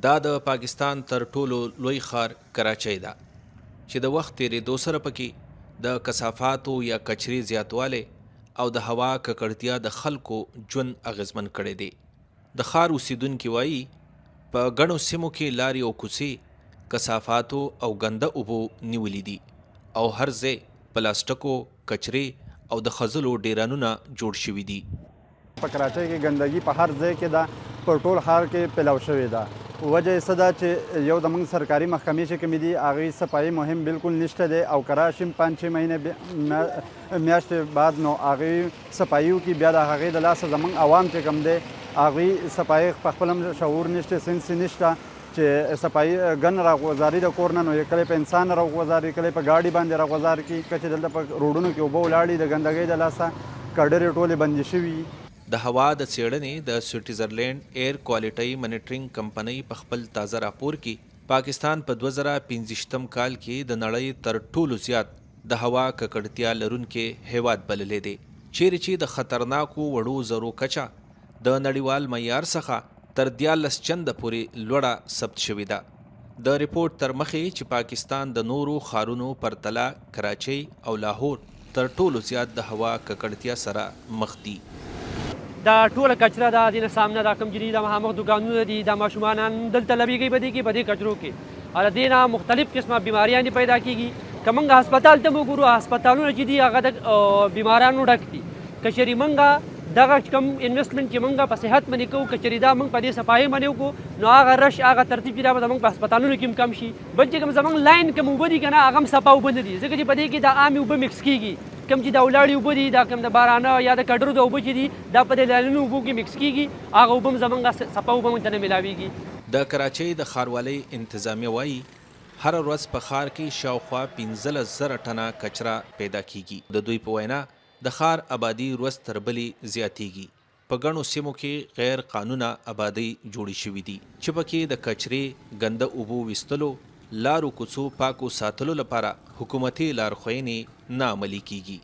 دا د پاکستان تر ټولو لوی ښار کراچۍ ده چې د وخت تیریدو سره پکې د کثافاتو یا کچرې زیاتوالی او د هوا ککړتیا د خلکو ژوند اغیزمن کړی دی. د ښار اوسیدونکي وایي په ګڼو سیمو کې لارې او کوڅې کثافاتو او ګنده اوبو نیولي دي او هر ځای پلاستیکو، کچرې او د خځلو ډیرانونه جوړ شوي دي. په کراچۍ کې ګندګي په هر ځای کې ده، په ټول ښار کې پیلاو شوې ده. وجه یې څه ده چې یو د موږ سرکاري محکمې چې کومې دي هغې صفایي مهم بالکل نشته دی او که راشي 5-6 مهینې میاشتې بعد نو هغې صفایي وکړي، بیا د هغې د لاسه زموږ عوام چې کوم دی هغوی صفایي په خپل هم شعور نشته، سنس نشته چې صفایي ګن راغوځاري د کور نه نو کله په انسان راغوځاري، کله په ګاډي باندې راغوځار کړي. که چې دلته په روډونو کې اوبه ولاړې د ګندګۍ د لاسه کډرې ټولې بندې شوي. د هوا د څېړنې د سویټزرلینډ ایر کوالټي منیټرینګ کمپنۍ په خپل تازه راپور کې پاکستان په 2015 کال کې د نړۍ تر ټولو زیات د هوا ککړتیا لرونکي هیواد بللی دی، چیرې چې د خطرناکو وړو ذرو کچه د نړیوال معیار څخه تر 14 چنده پورې لوړه ثبت شوې ده. د ریپورت تر مخې چې پاکستان د نورو ښارونو پرتله کراچۍ او لاهور تر ټولو زیات د هوا ککړتیا سره مخ دي. دا ټوله کچره ده، د نه سامنے دا کوم چې دي د مخامخ دوکانونه دي، دا ماشومان دلته لویږي په دې کې، په دې کچرو کې او د دې نه مختلف قسمه بیماریان پیدا کېږي. که موږ هسپتال ته وګورو، هسپتالونه چې دي هغه د بیمارانو ډک دي. که چېرې موږ دغه کوم انویسټمنټ چې موږ په صحت باندې کوو، که چېرې دا موږ په دې صفایي باندې وکړو نو هغه رش هغه ترتیب چې دا به زموږ په هسپتالونو کې هم کم شي. بل چې کوم زموږ لاین کوم اوبه دي که نه هغه هم صفا اوبه نه دي، ځکه چې په دې کې د عامې اوبه مکس کېږي. کوم چې د ولاړې اوبه دي، دا کوم د بارانه یا د کډرو د اوبه چې دي دا په دې لاینونو اوبو کې مکس کېږي، هغه اوبه هم زموږ صفا اوبه موږ ته نه میلاویږي. د کراچۍ د ښاروالۍ انتظامیه وایي هره ورځ په ښار کې شاوخوا 15,000 ټنه کچره پیدا کیږي. د دوی په وینا د ښار آبادي ورځ تر بلې زیاتیږي. په ګڼو سیمو کې غیر قانونه آبادۍ جوړې شوي دي چې پکې د کچرې، ګنده اوبو ویستلو، لارو کوڅو پاکو ساتلو لپاره حکومتي لارښوونې نه عملي کیږي.